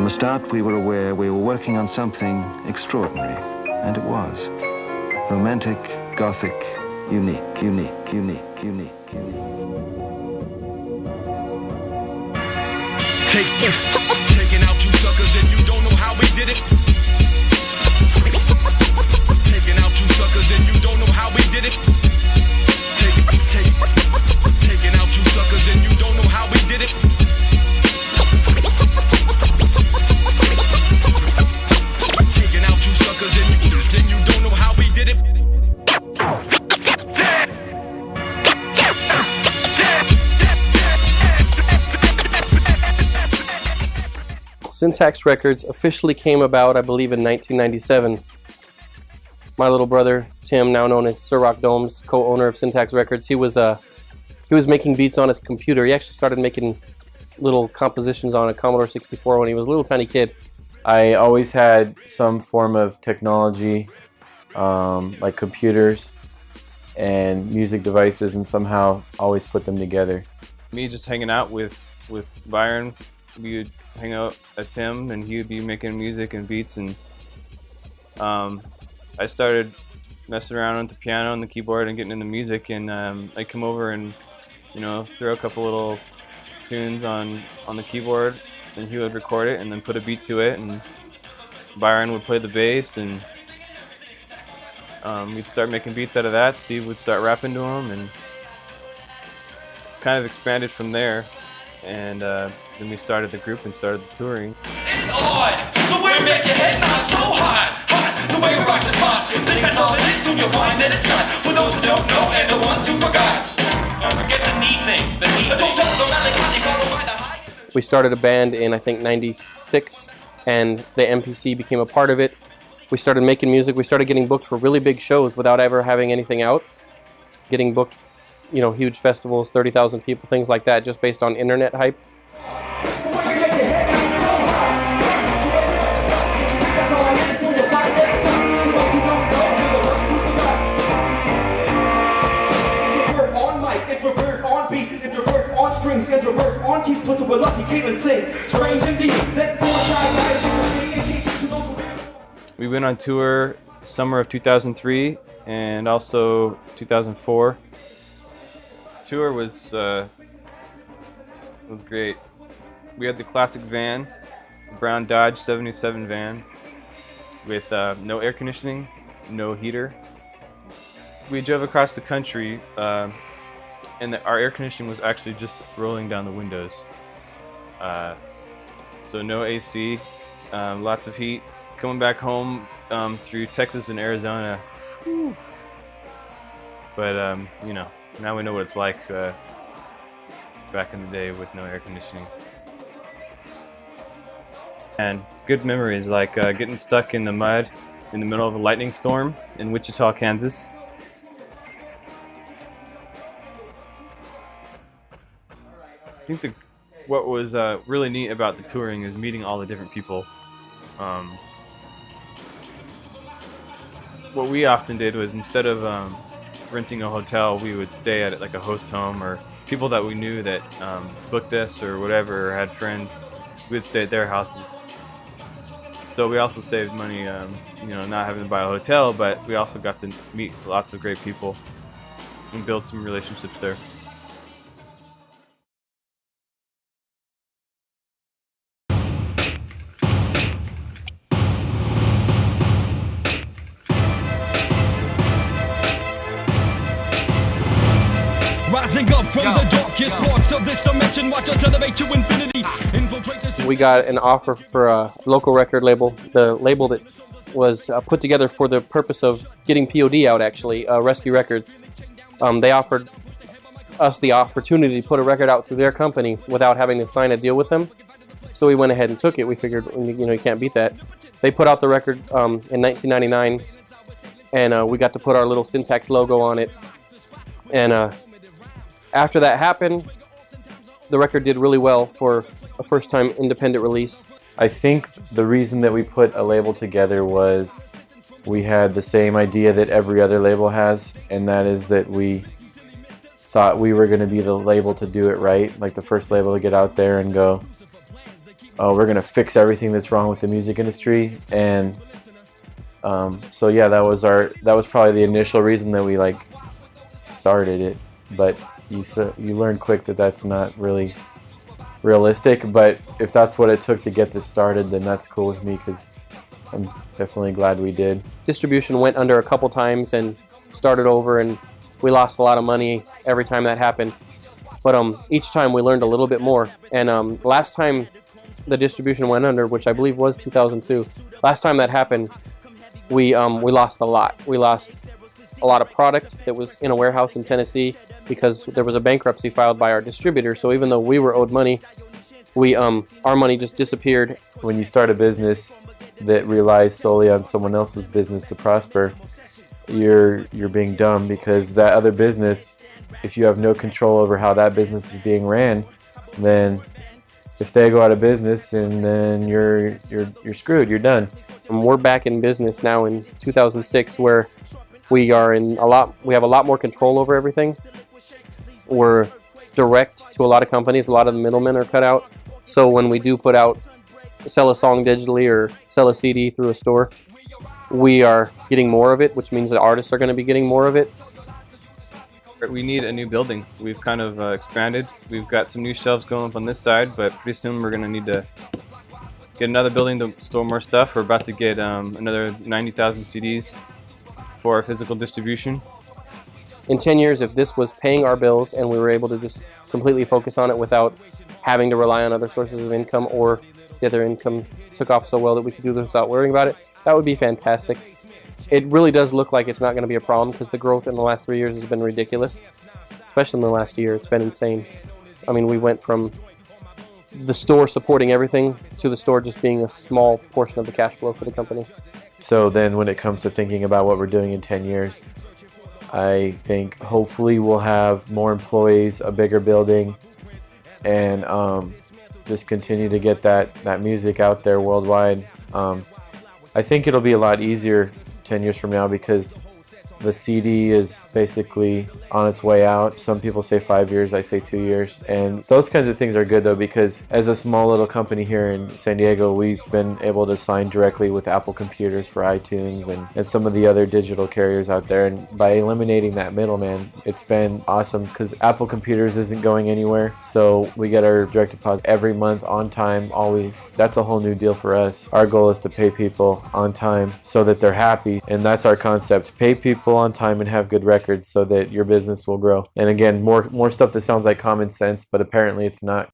From the start, we were aware we were working on something extraordinary, and it was. Romantic, gothic, unique. Taking out you suckers and you don't know how we did it. Taking out you suckers and you don't know how we did it. Taking out you suckers and you don't know how we did it. Taking out you suckers and you don't know how we did it. Syntax Records officially came about, I believe, in 1997. My little brother, Tim, now known as Sir Rock Domes, co-owner of Syntax Records, he was making beats on his computer. He actually started making little compositions on a Commodore 64 when he was a little tiny kid. I always had some form of technology, like computers and music devices, and somehow always put them together. Me just hanging out with Byron, we would hang out at Tim and he would be making music and beats, and I started messing around with the piano and the keyboard and getting into music, and I'd come over and throw a couple little tunes on the keyboard, and he would record it and then put a beat to it, and Byron would play the bass, and we'd start making beats out of that. Steve would start rapping to them, and kind of expanded from there. And then we started the group and started the touring. It's on! The way we make your head nod so hot! Hot! The way we rock the spot! Think that's all it is, soon you'll find that it's not. For those who don't know and the ones who forgot. Don't forget the knee thing, the knee thing. We started a band in, I think, 96, and the MPC became a part of it. We started making music. We started getting booked for really big shows without ever having anything out. Getting booked, huge festivals, 30,000 people, things like that, just based on internet hype. We went on tour summer of 2003 and also 2004. Tour was great. We had the classic van, the brown Dodge 77 van with no air conditioning, no heater. We drove across the country, and our air conditioning was actually just rolling down the windows. So no AC, lots of heat. Coming back home through Texas and Arizona. Whew. But now we know what it's like back in the day with no air conditioning. And good memories, like getting stuck in the mud in the middle of a lightning storm in Wichita, Kansas. I think what was really neat about the touring is meeting all the different people. What we often did was, instead of renting a hotel, we would stay at like a host home, or people that we knew that booked us or whatever, or had friends. We would stay at their houses. So we also saved money, not having to buy a hotel, but we also got to meet lots of great people and build some relationships there. Rising up from the darkest parts of this dimension, watch us elevate to infinity. We got an offer for a local record label, the label that was put together for the purpose of getting POD out, actually, Rescue Records. They offered us the opportunity to put a record out through their company without having to sign a deal with them. So we went ahead and took it. We figured, you can't beat that. They put out the record in 1999, and we got to put our little Syntax logo on it. And after that happened, the record did really well for a first-time independent release. I think the reason that we put a label together was we had the same idea that every other label has, and that is that we thought we were going to be the label to do it right, like the first label to get out there and go, we're gonna fix everything that's wrong with the music industry. And so yeah, that was probably the initial reason that we like started it. But you learn quick that that's not really realistic. But if that's what it took to get this started, then that's cool with me, because I'm definitely glad we did. Distribution went under a couple times and started over, and we lost a lot of money every time that happened. But each time we learned a little bit more. And last time the distribution went under, which I believe was 2002, last time that happened, we lost a lot. We lost a lot of product that was in a warehouse in Tennessee because there was a bankruptcy filed by our distributor. So even though we were owed money, our money just disappeared. When you start a business that relies solely on someone else's business to prosper, you're being dumb, because that other business, if you have no control over how that business is being ran, then if they go out of business, and then you're screwed, you're done. And we're back in business now in 2006, where we have a lot more control over everything. We're direct to a lot of companies. A lot of the middlemen are cut out. So when we do sell a song digitally or sell a CD through a store, we are getting more of it, which means the artists are going to be getting more of it. We need a new building. We've kind of expanded. We've got some new shelves going up on this side, but pretty soon we're going to need to get another building to store more stuff. We're about to get another 90,000 CDs for our physical distribution. In 10 years, if this was paying our bills and we were able to just completely focus on it without having to rely on other sources of income, or the other income took off so well that we could do this without worrying about it, that would be fantastic. It really does look like it's not going to be a problem, because the growth in the last 3 years has been ridiculous, especially in the last year. It's been insane. I mean, we went from the store supporting everything to the store just being a small portion of the cash flow for the company. So then when it comes to thinking about what we're doing in 10 years, I think hopefully we'll have more employees, a bigger building, and just continue to get that music out there worldwide. I think it'll be a lot easier 10 years from now, because the CD is basically on its way out. Some people say 5 years, I say 2 years. And those kinds of things are good, though, because as a small little company here in San Diego, we've been able to sign directly with Apple Computers for iTunes and some of the other digital carriers out there. And by eliminating that middleman, it's been awesome, because Apple Computers isn't going anywhere. So we get our direct deposit every month on time, always. That's a whole new deal for us. Our goal is to pay people on time so that they're happy. And that's our concept. Pay people on time and have good records so that your business will grow. And again, more stuff that sounds like common sense, but apparently it's not.